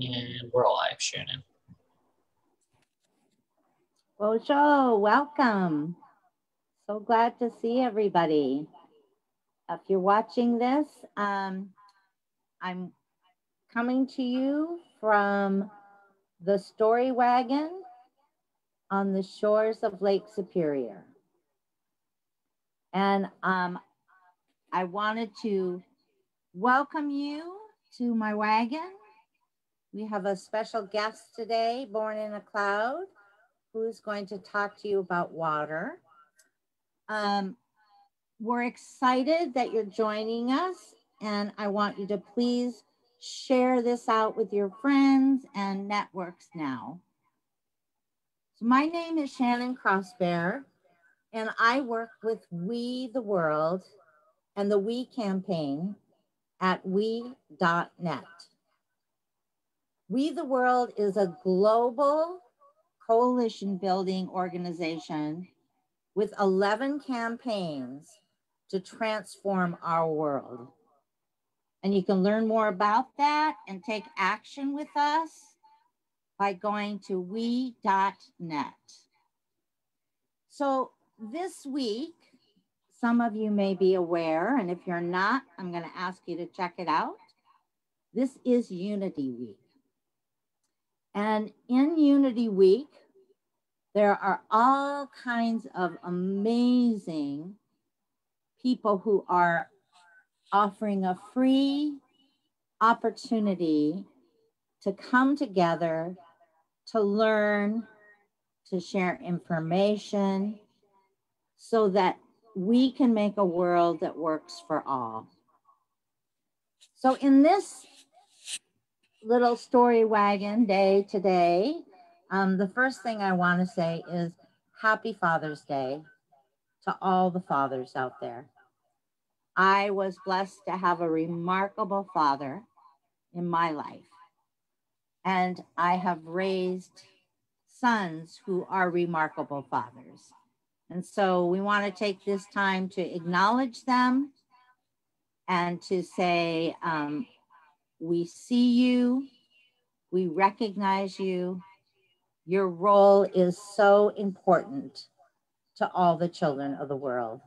And we're live, Shannon. Bojo, welcome. So glad to see everybody. If you're watching this, I'm coming to you from the Story Wagon on the shores of Lake Superior. And I wanted to welcome you to my wagon. We have a special guest today, born in a cloud, who's going to talk to you about water. We're excited that you're joining us, and I want you to please share this out with your friends and networks now. So my name is Shannon Crossbear, and I work with We the World and the We campaign at we.net. We the World is a global coalition building organization with 11 campaigns to transform our world. And you can learn more about that and take action with us by going to we.net. So this week, some of you may be aware, and if you're not, I'm going to ask you to check it out. This is Unity Week. And in Unity Week, there are all kinds of amazing people who are offering a free opportunity to come together, to learn, to share information, so that we can make a world that works for all. So in this little story wagon day today, the first thing I want to say is Happy Father's Day to all the fathers out there. I was blessed to have a remarkable father in my life, and I have raised sons who are remarkable fathers. And so we want to take this time to acknowledge them and to say, we see you, we recognize you. Your role is so important to all the children of the world.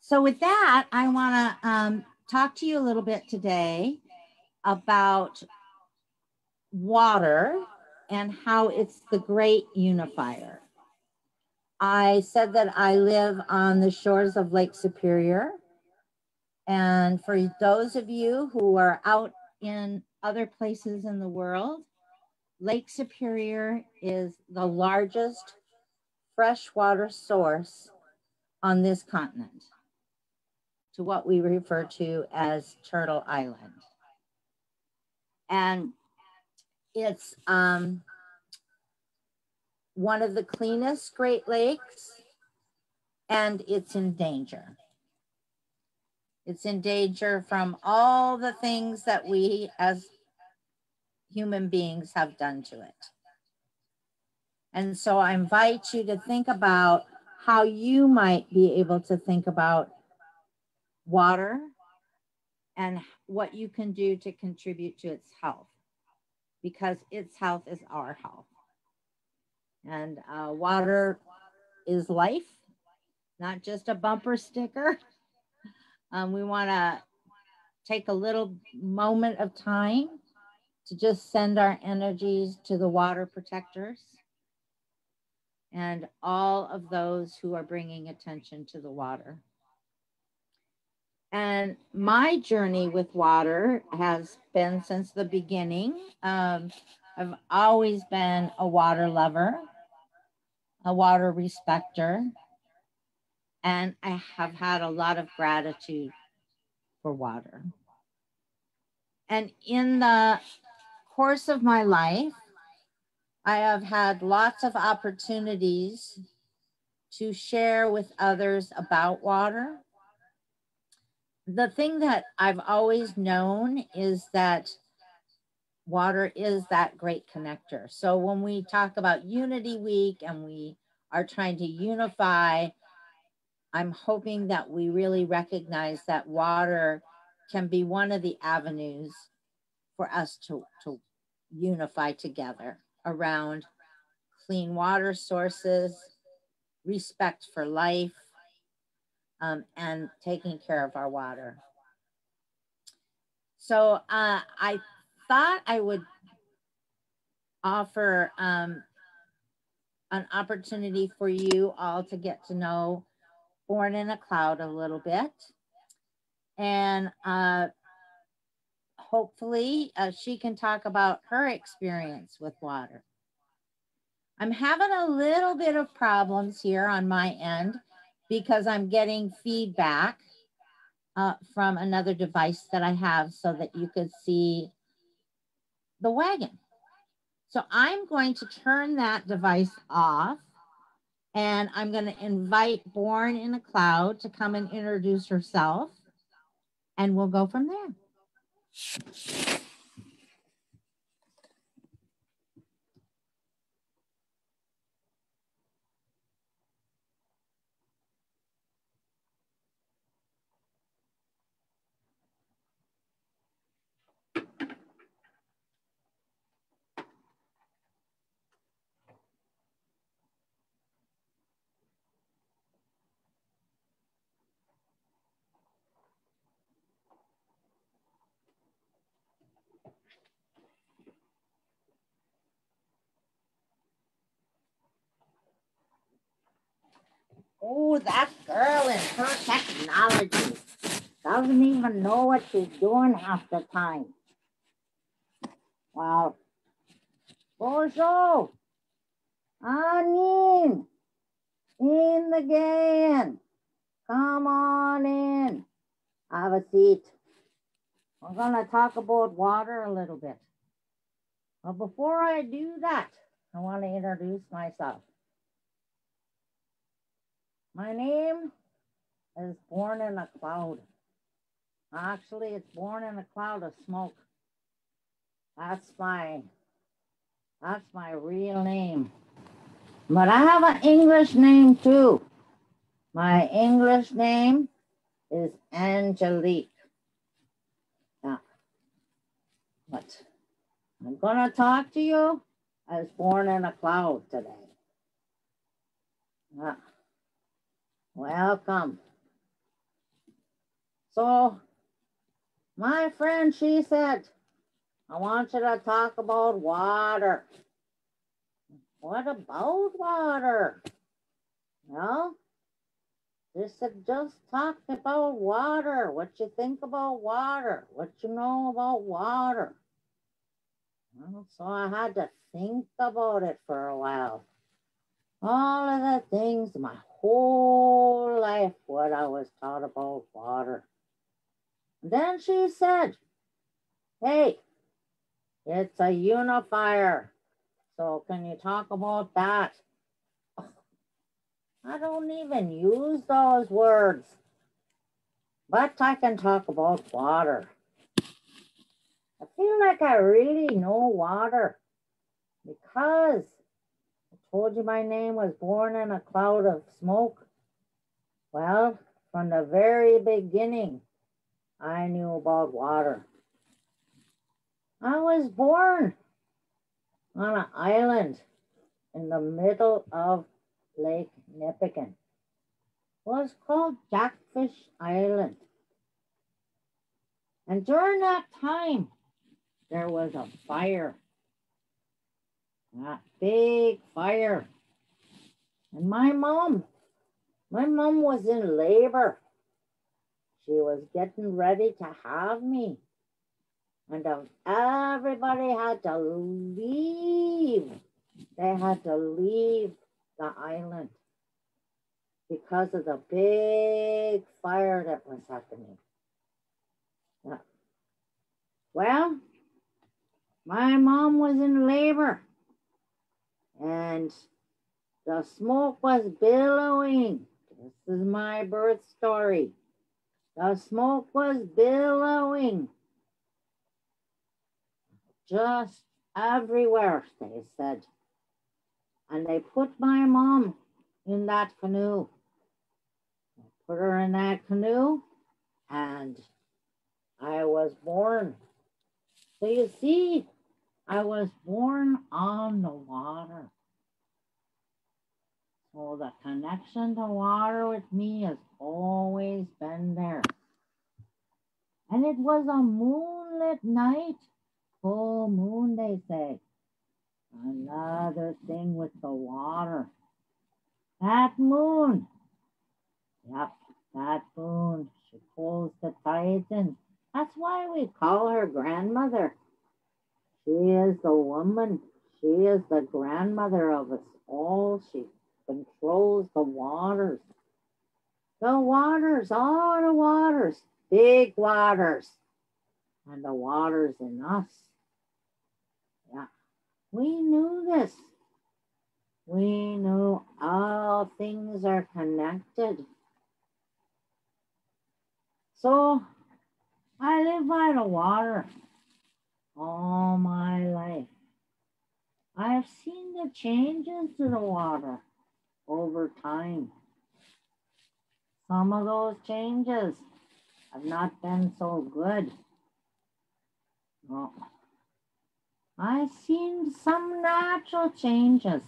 So with that, I want to talk to you a little bit today about water and how it's the great unifier. I said that I live on the shores of Lake Superior. And for those of you who are out in other places in the world, Lake Superior is the largest freshwater source on this continent, to what we refer to as Turtle Island. And it's one of the cleanest Great Lakes, and it's in danger. It's in danger from all the things that we as human beings have done to it. And so I invite you to think about how you might be able to think about water and what you can do to contribute to its health, because its health is our health. And water is life, not just a bumper sticker. We want to take a little moment of time to just send our energies to the water protectors and all of those who are bringing attention to the water. And my journey with water has been since the beginning. I've always been a water lover, a water respecter, and I have had a lot of gratitude for water. And in the course of my life, I have had lots of opportunities to share with others about water. The thing that I've always known is that water is that great connector. So when we talk about Unity Week and we are trying to unify, I'm hoping that we really recognize that water can be one of the avenues for us to unify together around clean water sources, respect for life, and taking care of our water. So I thought I would offer an opportunity for you all to get to know Born in a Cloud a little bit. And hopefully she can talk about her experience with water. I'm having a little bit of problems here on my end because I'm getting feedback from another device that I have so that you could see the wagon. So I'm going to turn that device off, and I'm going to invite Born in a Cloud to come and introduce herself, and we'll go from there. Oh, that girl and her technology doesn't even know what she's doing half the time. Wow. Bonjour. Anin. In the game. Come on in. Have a seat. We're going to talk about water a little bit. But before I do that, I want to introduce myself. My name is Born in a Cloud. Actually, it's Born in a Cloud of Smoke. That's my real name. But I have an English name too. My English name is Angelique. Now, but I'm gonna talk to you as Born in a Cloud today. Welcome. So, my friend, she said, I want you to talk about water. What about water? No? Just talk about water. What you think about water? What you know about water? Well, so I had to think about it for a while. All of the things, my whole life, what I was taught about water. And then she said, hey, it's a unifier. So can you talk about that? I don't even use those words. But I can talk about water. I feel like I really know water because I told you my name was Born in a Cloud of Smoke. Well, from the very beginning, I knew about water. I was born on an island in the middle of Lake Nipigon. It was called Jackfish Island. And during that time, there was a fire. That big fire. And my mom was in labor. She was getting ready to have me. And everybody had to leave. They had to leave the island because of the big fire that was happening. Yeah. Well, my mom was in labor and the smoke was billowing. This is my birth story. The smoke was billowing just everywhere, they said. And they put my mom in that canoe. They put her in that canoe and I was born. So you see, I was born on the water. So the connection to water with me has always been there. And it was a moonlit night, full moon, they say. Another thing with the water. That moon, yep, that moon, she pulls the tides in. That's why we call her grandmother. She is the woman. She is the grandmother of us all. She controls the waters. The waters, all the waters, big waters, and the waters in us. Yeah, we knew this. We knew all things are connected. So I live by the water all my life. I've seen the changes to the water over time. Some of those changes have not been so good. No. I've seen some natural changes.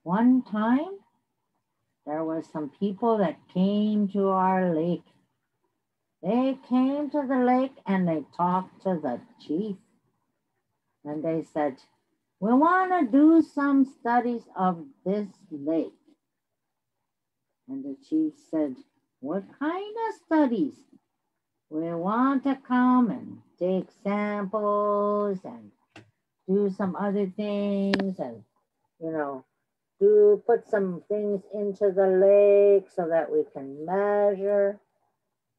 One time, there was some people that came to our lake. They came to the lake and they talked to the chief. And they said, we want to do some studies of this lake. And the chief said, what kind of studies? We want to come and take samples and do some other things and, put some things into the lake so that we can measure.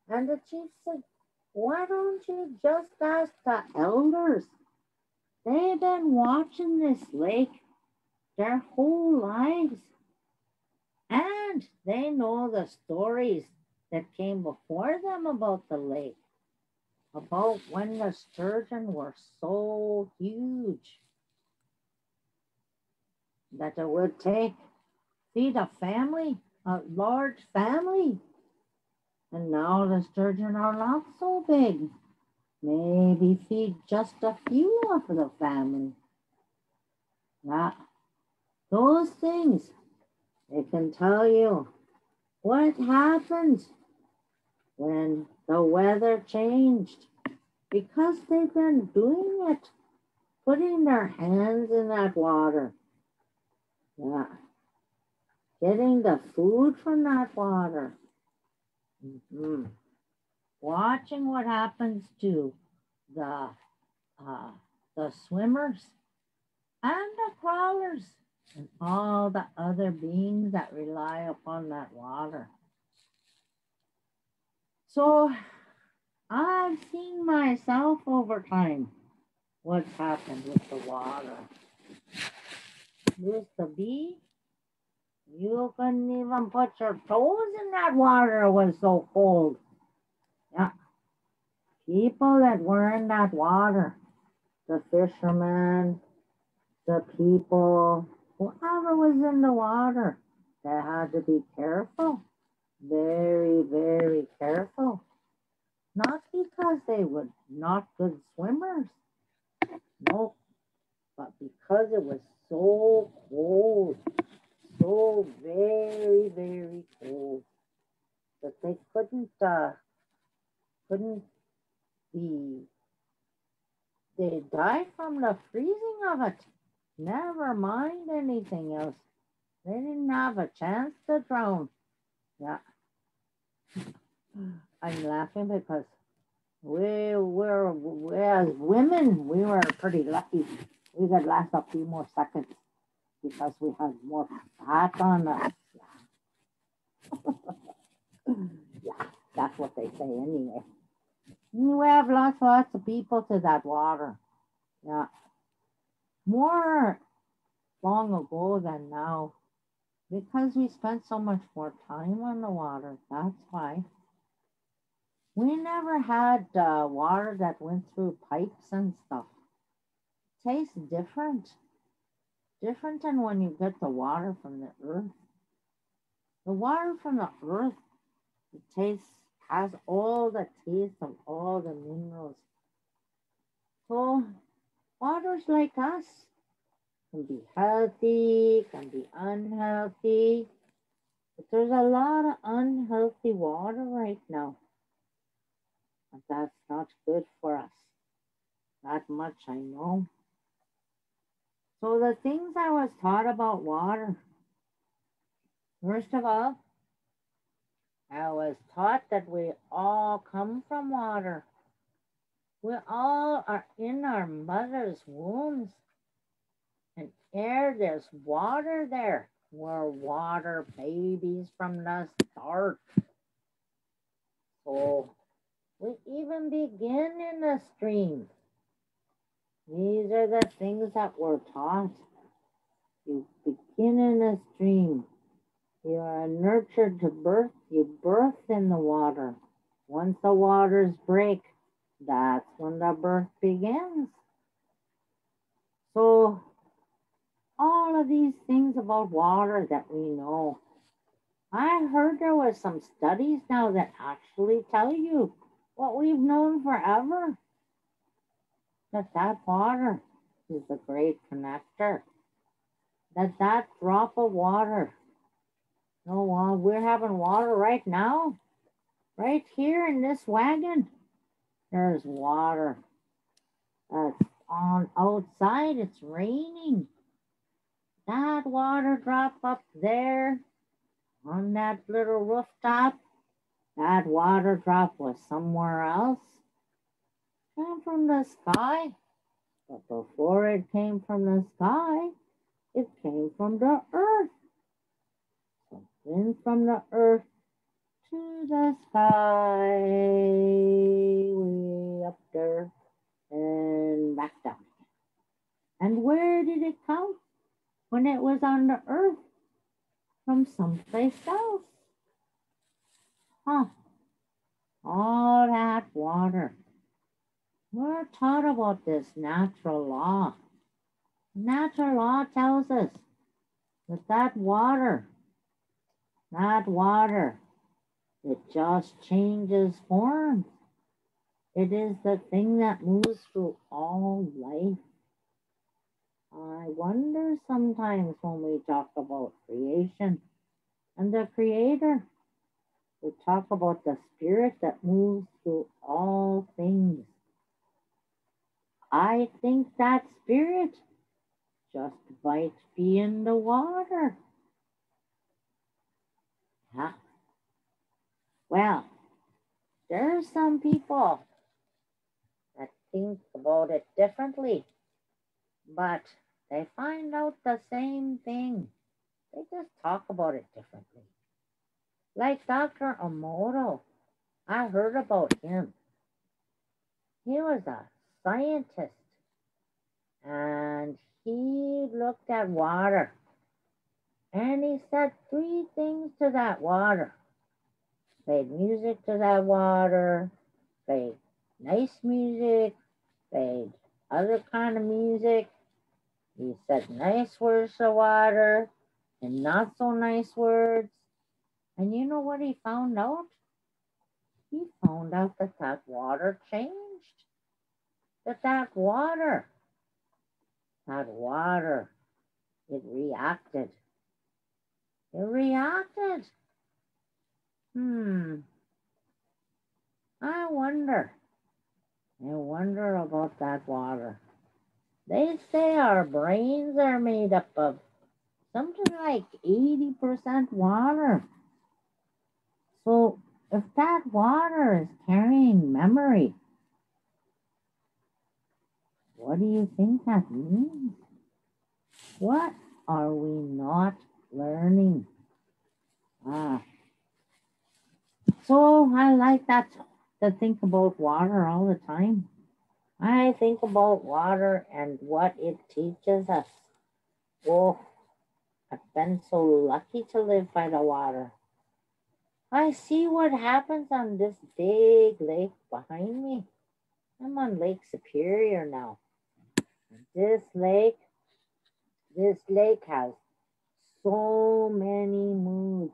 And the chief said, why don't you just ask the elders? They've been watching this lake their whole lives. And they know the stories that came before them about the lake, about when the sturgeon were so huge that it would feed a family, a large family. And now the sturgeon are not so big. Maybe feed just a few of the family. Yeah, those things, they can tell you what happens when the weather changed because they've been doing it, putting their hands in that water. Yeah, getting the food from that water. Mm-hmm. Watching what happens to the swimmers and the crawlers and all the other beings that rely upon that water. So I've seen myself over time what's happened with the water. Used to be, you couldn't even put your toes in that water, it was so cold. Yeah, people that were in that water, the fishermen, the people, whoever was in the water, they had to be careful, very, very careful. Not because they were not good swimmers, no, but because it was so cold, so very, very cold, that they couldn't be, they died from the freezing of it. Never mind anything else. They didn't have a chance to drown. Yeah. I'm laughing because we as women, we were pretty lucky. We could last a few more seconds because we had more fat on us. Yeah, that's what they say anyway. We have lots of people to that water. Yeah. More long ago than now. Because we spent so much more time on the water. That's why. We never had water that went through pipes and stuff. It tastes different. Different than when you get the water from the earth. The water from the earth, has all the taste of all the minerals. So water's like us. Can be healthy, can be unhealthy. But there's a lot of unhealthy water right now. And that's not good for us. That much I know. So the things I was taught about water, first of all, I was taught that we all come from water. We all are in our mother's wombs. And there's water there. We're water babies from the start. So we even begin in the stream. These are the things that we're taught. You begin in a stream. You are nurtured to birth. You birth in the water. Once the waters break, that's when the birth begins. So all of these things about water that we know. I heard there was some studies now that actually tell you what we've known forever. That water is the great connector. That drop of water. No, we're having water right now. Right here in this wagon. There's water. On outside, it's raining. That water drop up there on that little rooftop, that water drop was somewhere else. Came from the sky. But before it came from the sky, it came from the earth. So then from the earth to the sky, way up there and back down again. And where did it come when it was on the earth? From someplace else. Huh. All that water. We're taught about this natural law. Natural law tells us that water, it just changes form. It is the thing that moves through all life. I wonder sometimes when we talk about creation and the Creator, we talk about the Spirit that moves through all things. I think that Spirit just might be in the water. Huh? Well, there are some people that think about it differently, but they find out the same thing. They just talk about it differently. Like Dr. Emoto, I heard about him. He was a scientist and he looked at water and he said three things to that water. Played music to that water, played nice music, played other kind of music. He said nice words to water and not so nice words. And you know what he found out? He found out that water changed. That water, it reacted. It reacted. I wonder. I wonder about that water. They say our brains are made up of something like 80% water. So if that water is carrying memory, what do you think that means? What are we not learning? So I like that to think about water all the time. I think about water and what it teaches us. Oh, I've been so lucky to live by the water. I see what happens on this big lake behind me. I'm on Lake Superior now. This lake has so many moods,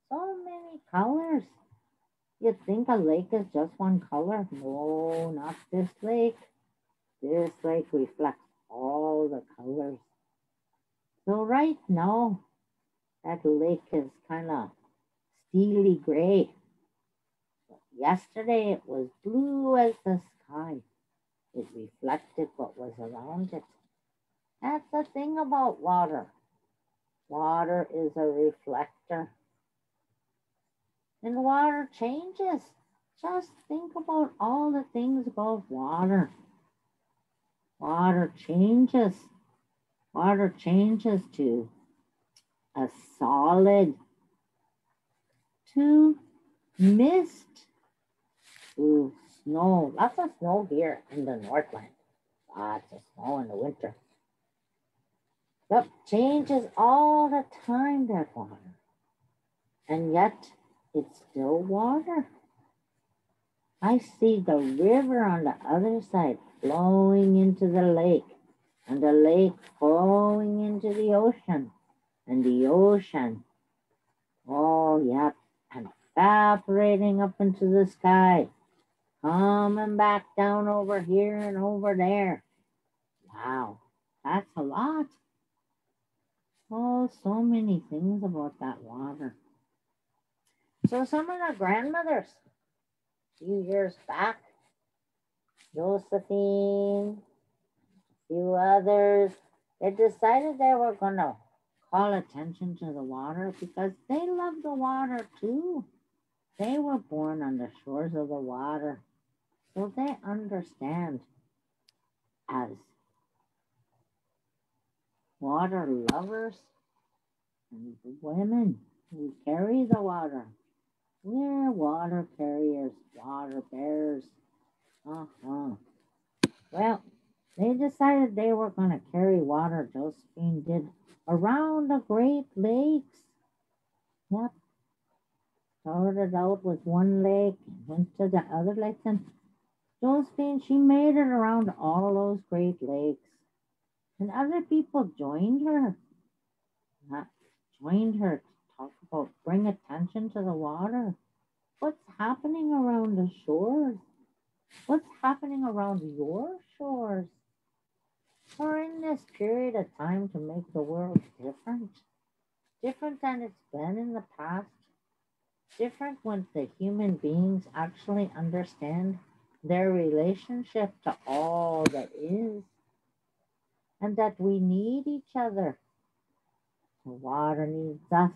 so many colors. You'd think a lake is just one color. No, not this lake. This lake reflects all the colors. So right now, that lake is kind of steely gray. Yesterday it was blue as the sky. It reflected what was around it. That's the thing about water. Water is a reflector. And water changes. Just think about all the things about water. Water changes. Water changes to a solid, to mist, to snow. Lots of snow here in the Northland. Lots of snow in the winter. But changes all the time, that water. And yet, it's still water. I see the river on the other side flowing into the lake, and the lake flowing into the ocean, and the ocean, oh, yep, and evaporating up into the sky, coming back down over here and over there. Wow, that's a lot. Oh, so many things about that water. So some of the grandmothers, a few years back, Josephine, a few others, they decided they were going to call attention to the water because they love the water too. They were born on the shores of the water, so they understand as water lovers and women who carry the water. We're water carriers, water bearers. Well, they decided they were going to carry water, Josephine did, around the Great Lakes. Yep. Started out with one lake, went to the other lakes, and Josephine, she made it around all those Great Lakes. And other people joined her. Joined her to talk about, bring attention to the water. What's happening around the shores? What's happening around your shores? We're in this period of time to make the world different. Different than it's been in the past. Different when the human beings actually understand their relationship to all that is. And that we need each other. The water needs us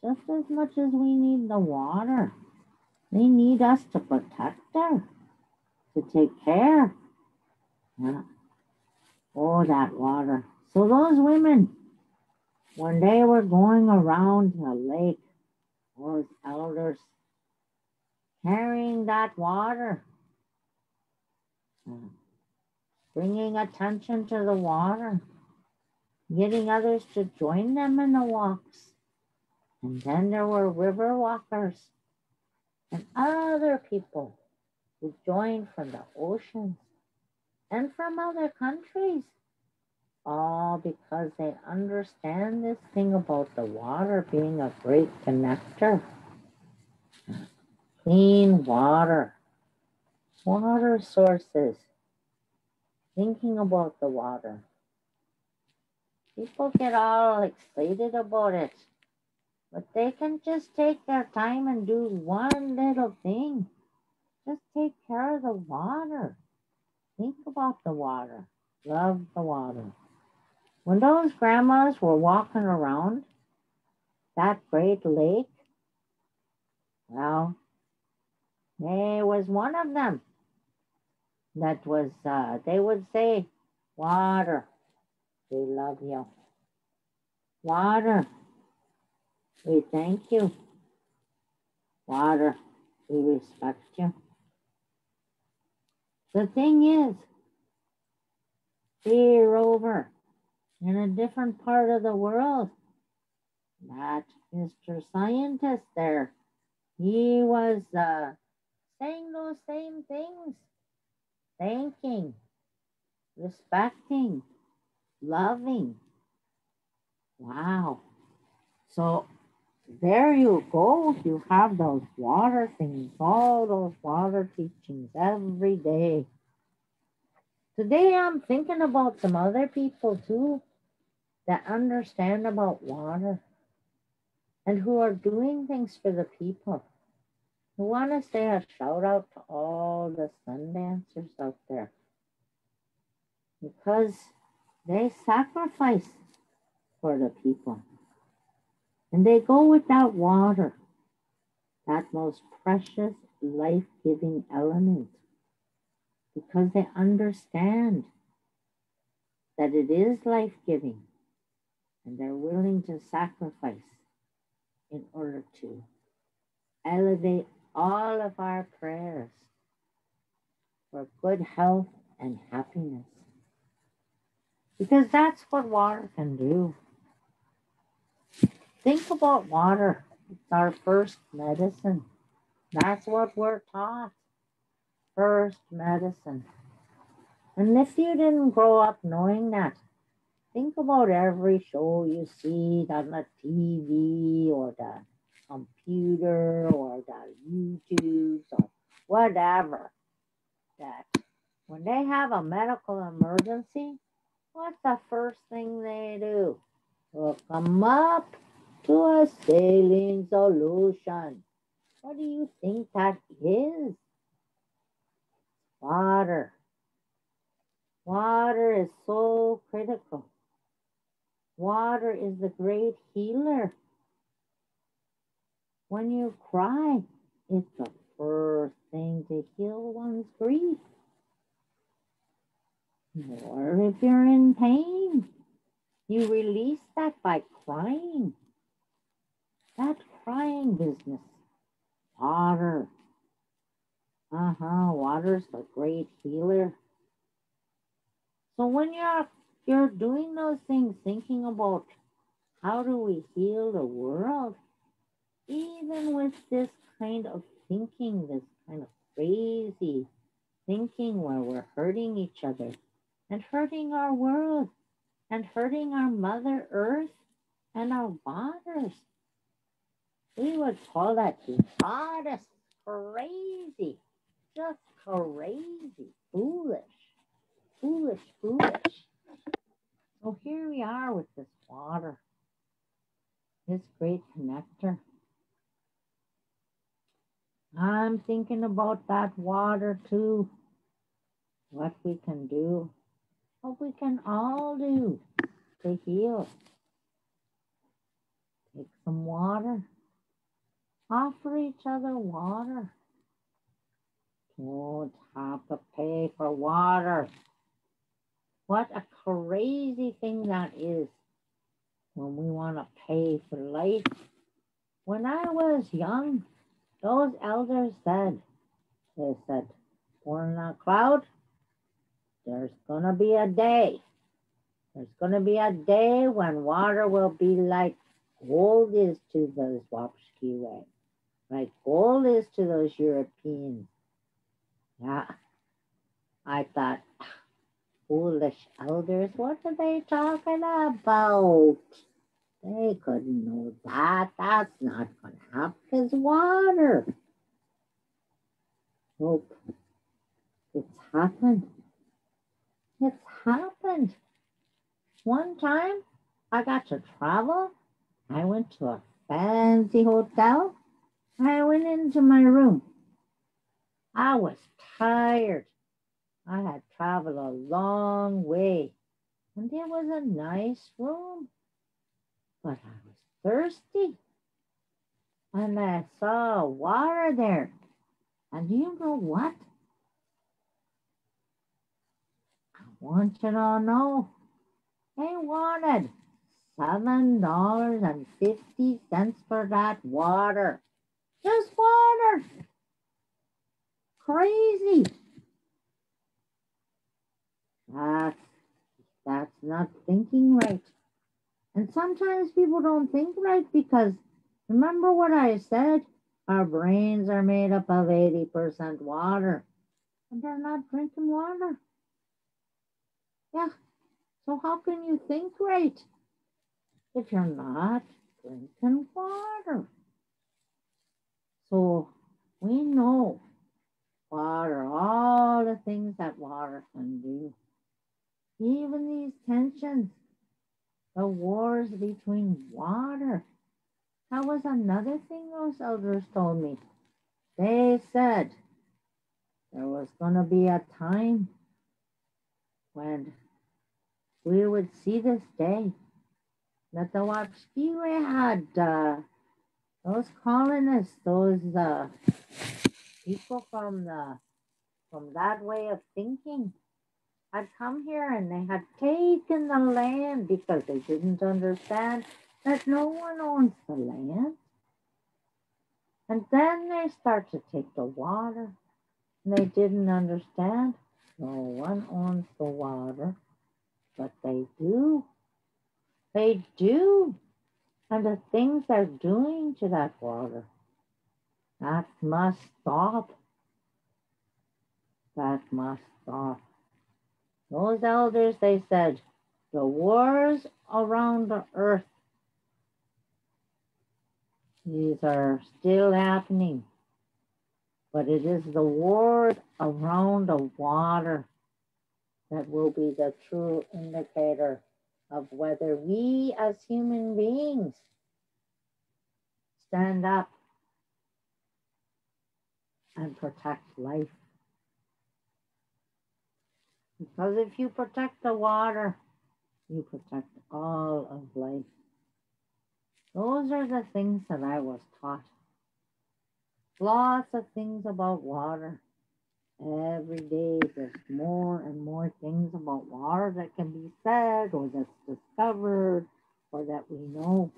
just as much as we need the water. They need us to protect her, to take care. Yeah. Oh, that water. So those women, when they were going around the lake, those elders, carrying that water, bringing attention to the water, getting others to join them in the walks. And then there were river walkers and other people who joined from the oceans and from other countries, all because they understand this thing about the water being a great connector. Clean water, water sources, thinking about the water. People get all excited about it, but they can just take their time and do one little thing. Just take care of the water. Think about the water. Love the water. When those grandmas were walking around that great lake, well, there was one of them that was, they would say, water, we love you. Water, we thank you. Water, we respect you. The thing is, here over in a different part of the world, that Mr. Scientist there, he was saying those same things. Thanking, respecting, loving. Wow. So there you go. You have those water things, all those water teachings every day. Today I'm thinking about some other people too that understand about water and who are doing things for the people. I want to say a shout out to all the sun dancers out there because they sacrifice for the people and they go without water, that most precious, life giving element, because they understand that it is life giving and they're willing to sacrifice in order to elevate all of our prayers for good health and happiness. Because that's what water can do. Think about water. It's our first medicine. That's what we're taught. First medicine. And if you didn't grow up knowing that, think about every show you see on the TV or the computer or the YouTube or whatever. That when they have a medical emergency, what's the first thing they do? Hook them up to a saline solution. What do you think that is? Water. Water is so critical. Water is the great healer. When you cry, it's the first thing to heal one's grief. Or if you're in pain, you release that by crying. That crying business. Water. Water's the great healer. So when you're doing those things, thinking about how do we heal the world, even with this kind of thinking, this kind of crazy thinking where we're hurting each other and hurting our world and hurting our Mother Earth and our waters. We would call that hottest, crazy, just crazy, foolish. So here we are with this water, this great connector. I'm thinking about that water too, what we can do, what we can all do to heal. Take some water, offer each other water. Don't have to pay for water. What a crazy thing that is when we want to pay for life. When I was young, those elders said, born on a cloud, there's going to be a day. There's going to be a day when water will be like gold is to those Wapshkiway, like gold is to those Europeans. Yeah, I thought, foolish elders, what are they talking about? They couldn't know that. That's not going to happen. It's water. Nope. It's happened. It's happened. One time I got to travel. I went to a fancy hotel. I went into my room. I was tired. I had traveled a long way. And it was a nice room. But I was thirsty. And I saw water there. And you know what? I want you to know. They wanted $7.50 for that water. Just water. Crazy. That's not thinking right. And sometimes people don't think right because remember what I said? Our brains are made up of 80% water. And they're not drinking water. Yeah. So how can you think right if you're not drinking water? So we know water, all the things that water can do. Even these tensions, the wars between water. That was another thing those elders told me. They said there was going to be a time when we would see this day that the Wapskiwe had those colonists, those people from that way of thinking had come here and they had taken the land because they didn't understand that no one owns the land. And then they start to take the water and they didn't understand no one owns the water, but they do. They do. And the things they're doing to that water, that must stop. That must stop. Those elders, they said, the wars around the earth, these are still happening. But it is the wars around the water that will be the true indicator of whether we as human beings stand up and protect life. Because if you protect the water, you protect all of life. Those are the things that I was taught. Lots of things about water. Every day there's more and more things about water that can be said or that's discovered or that we know.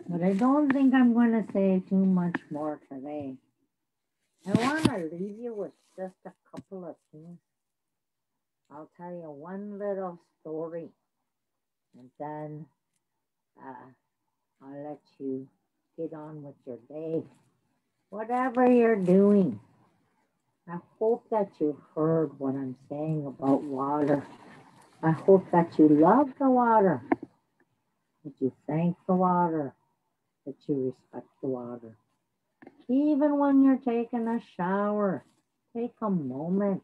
But I don't think I'm going to say too much more today. I want to leave you with just a couple of things. I'll tell you one little story and then I'll let you get on with your day. Whatever you're doing, I hope that you heard what I'm saying about water. I hope that you love the water, that you thank the water, that you respect the water. Even when you're taking a shower, take a moment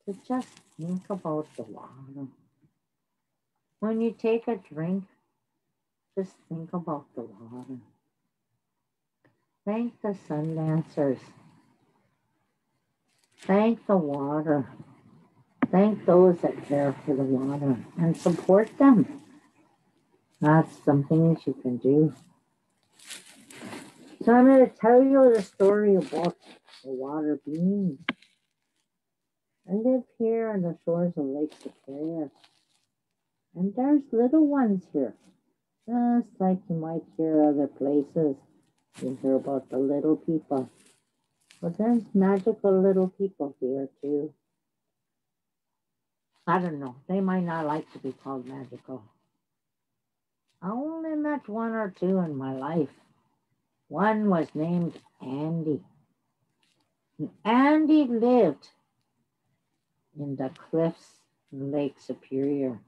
to just think about the water. When you take a drink, just think about the water. Thank the sun dancers. Thank the water. Thank those that care for the water and support them. That's something that you can do. So I'm going to tell you the story about the water beings. I live here on the shores of Lake Superior. And there's little ones here. Just like you might hear other places. You hear about the little people. But there's magical little people here too. I don't know. They might not like to be called magical. I only met one or two in my life. One was named Andy. And Andy lived in the cliffs in Lake Superior.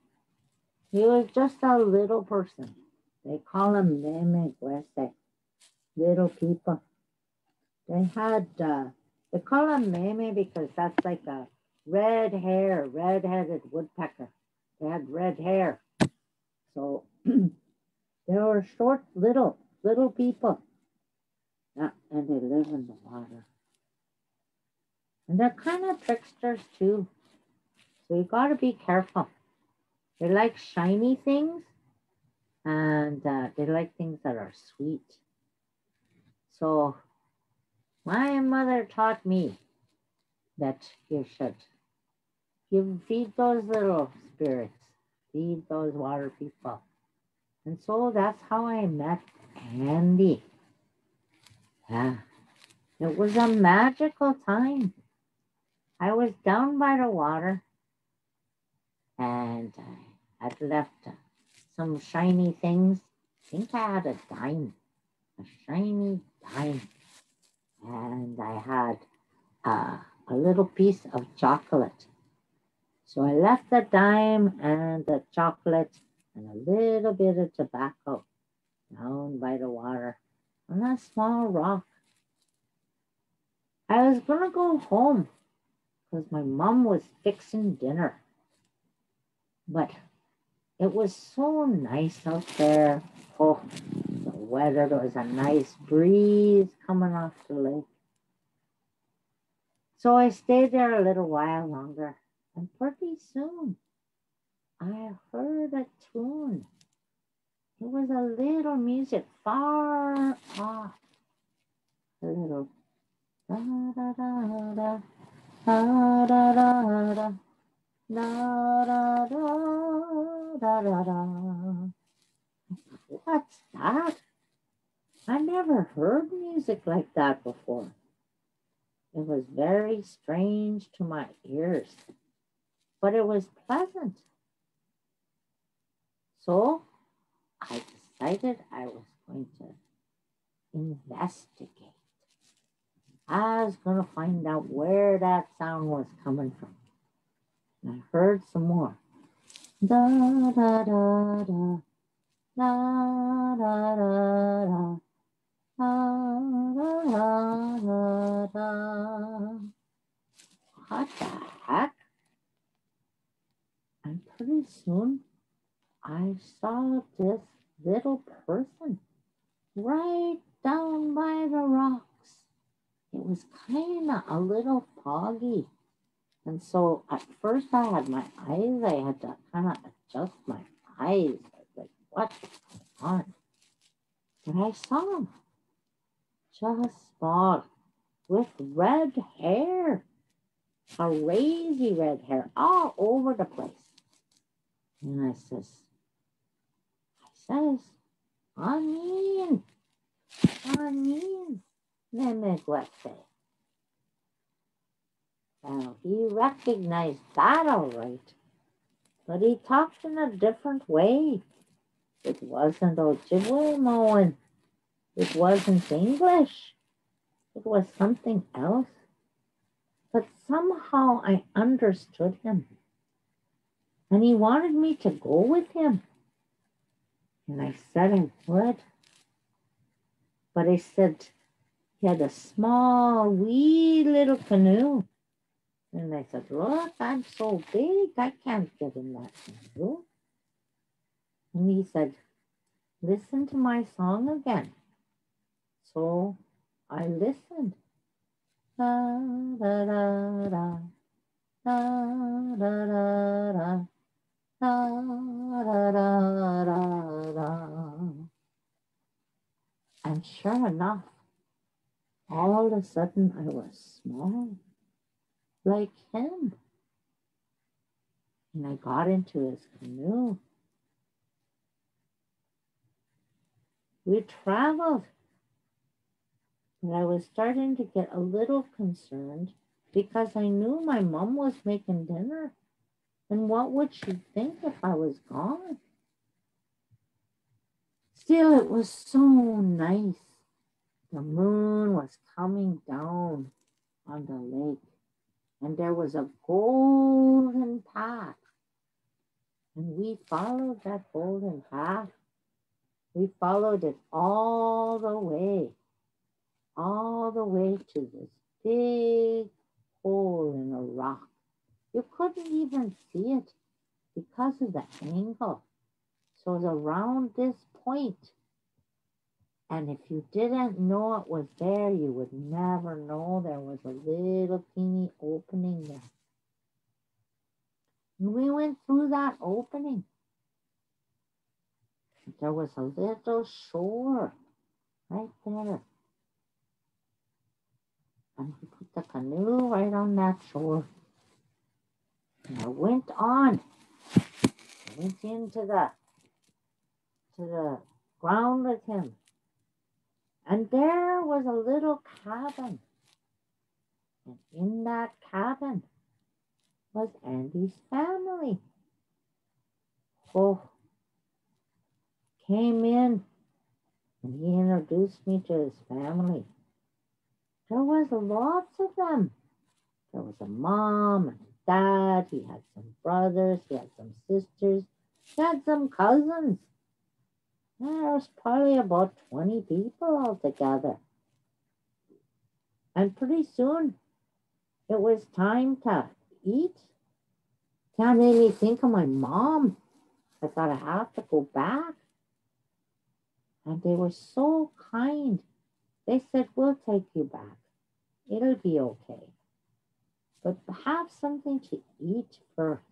He was just a little person. They call him Meme Guese. Little people. They had, they call him Meme because that's like a red-headed woodpecker. They had red hair. So they were short, little people. Yeah, and they live in the water. And they're kind of tricksters too. So you got to be careful. They like shiny things and they like things that are sweet. So my mother taught me that you should feed those little spirits, feed those water people. And so that's how I met Andy. Yeah, it was a magical time. I was down by the water and I had left some shiny things. I think I had a dime, a shiny dime. And I had a little piece of chocolate. So I left the dime and the chocolate and a little bit of tobacco down by the water on a small rock. I was going to go home because my mom was fixing dinner. But it was so nice out there. Oh, the weather, there was a nice breeze coming off the lake. So I stayed there a little while longer, and pretty soon I heard a tune. It was a little music far off. A little da da da da da da da da da da da da. What's that? I never heard music like that before. It was very strange to my ears, but it was pleasant. So I decided I was going to investigate. I was going to find out where that sound was coming from. And I heard some more. Da da da da da da da da. Da, da, da, da. What the heck? And pretty soon I saw this little person right down by the rocks. It was kind of a little foggy. And so at first I had my eyes, I had to kind of adjust my eyes. I was like, what's going on? But I saw him just small with red hair, crazy red hair all over the place. And I says, Amin, let me go say. Now he recognized that all right, but he talked in a different way. It wasn't Ojibwe mowing. It wasn't English. It was something else. But somehow I understood him. And he wanted me to go with him. And I said I would. But I said he had a small, wee little canoe. And I said, look, I'm so big, I can't get in that canoe. And he said, listen to my song again. So I listened. Da, da, da, da, da, da, da, da. Da, da, da, da, da. And sure enough, all of a sudden I was small, like him. And I got into his canoe. We traveled. But I was starting to get a little concerned because I knew my mom was making dinner. And what would she think if I was gone? Still, it was so nice. The moon was coming down on the lake, and there was a golden path. And we followed that golden path. We followed it all the way to this big hole in a rock. You couldn't even see it because of the angle. So it was around this point. And if you didn't know it was there, you would never know there was a little teeny opening there. And we went through that opening. There was a little shore right there. And we put the canoe right on that shore. And I went on. I went into the ground with him. And there was a little cabin. And in that cabin was Andy's family. Oh, came in and he introduced me to his family. There was lots of them. There was a mom and a dad. He had some brothers. He had some sisters. He had some cousins. There was probably about 20 people altogether. And pretty soon, it was time to eat. That made me think of my mom. I thought I have to go back. And they were so kind. They said, we'll take you back. It'll be okay. But have something to eat first.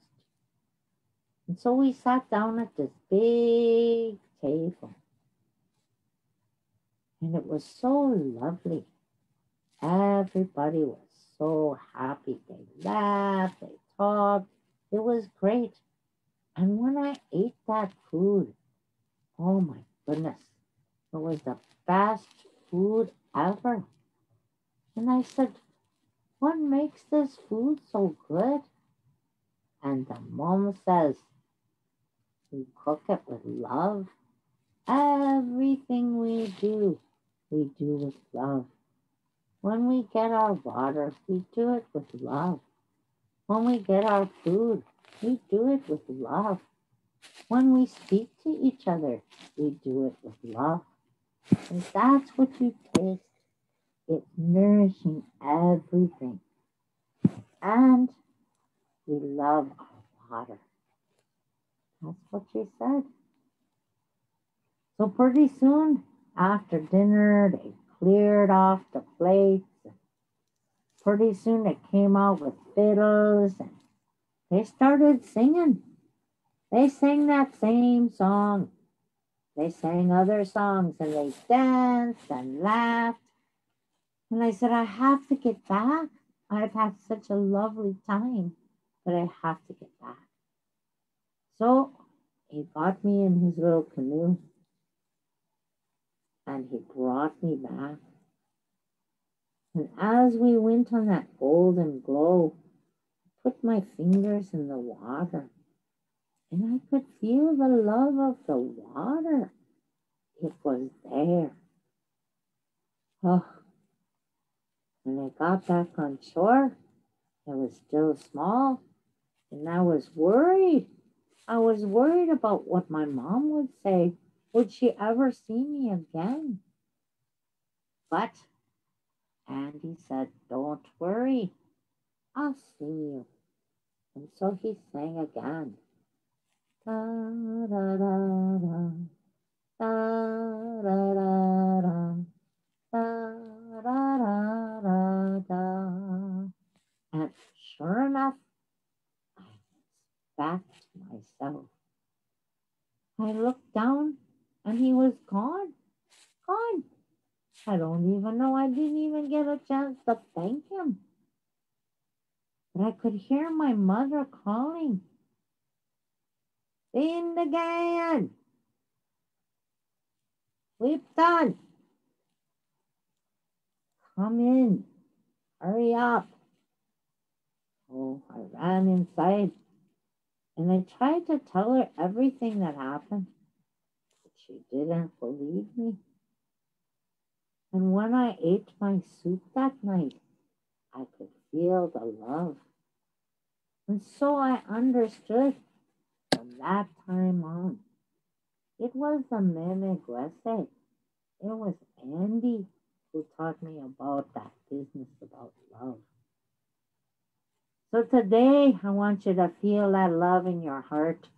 And so we sat down at this big table. And it was so lovely. Everybody was so happy. They laughed, they talked. It was great. And when I ate that food, oh my goodness, it was the best food ever. And I said, what makes this food so good? And the mom says, we cook it with love. Everything we do with love. When we get our water, we do it with love. When we get our food, we do it with love. When we speak to each other, we do it with love. And that's what you taste. It's nourishing everything. And we love our water. That's what she said. So pretty soon, after dinner, they cleared off the plates. Pretty soon they came out with fiddles and they started singing. They sang that same song. They sang other songs and they danced and laughed. And I said, I have to get back. I've had such a lovely time, but I have to get back. So he got me in his little canoe and he brought me back. And as we went on that golden glow, I put my fingers in the water and I could feel the love of the water. It was there. Oh, when I got back on shore, it was still small and I was worried. I was worried about what my mom would say. Would she ever see me again? But Andy said, don't worry, I'll see you. And so he sang again. Da, da, da, da, da, da, da, da, da, da, da, da. And sure enough, I was back to myself. I looked down and he was gone. Gone. I don't even know. I didn't even get a chance to thank him. But I could hear my mother calling. Finnegan! We've done. Come in. Hurry up. Oh, I ran inside and I tried to tell her everything that happened, but she didn't believe me. And when I ate my soup that night, I could feel the love. And so I understood from that time on. It was the Meme Gwese. It was Andy who taught me about that business about love. So today, I want you to feel that love in your heart.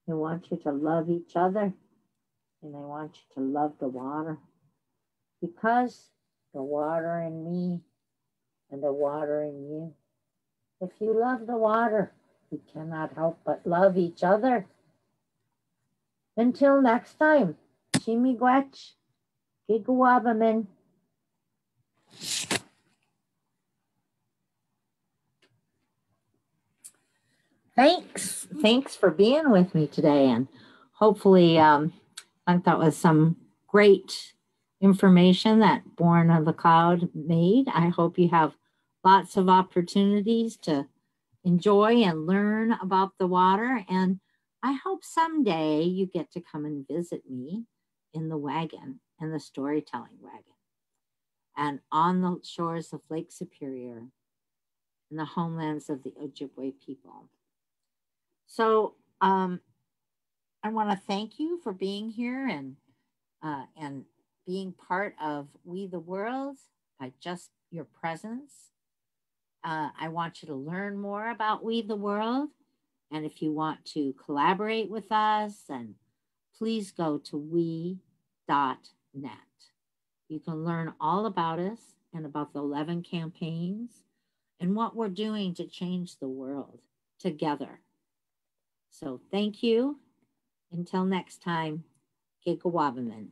I want you to love each other. And I want you to love the water. Because the water in me and the water in you. If you love the water, you cannot help but love each other. Until next time, Chimigwech, Giguabamin. Thanks for being with me today. And hopefully, I thought that was some great information that Born of the Cloud made. I hope you have lots of opportunities to enjoy and learn about the water. And I hope someday you get to come and visit me in the wagon, in the storytelling wagon, and on the shores of Lake Superior, in the homelands of the Ojibwe people. So I want to thank you for being here and being part of We the World by just your presence. I want you to learn more about We the World. And if you want to collaborate with us, and please go to we.net. You can learn all about us and about the 11 campaigns and what we're doing to change the world together. So thank you. Until next time, Gigawabaman.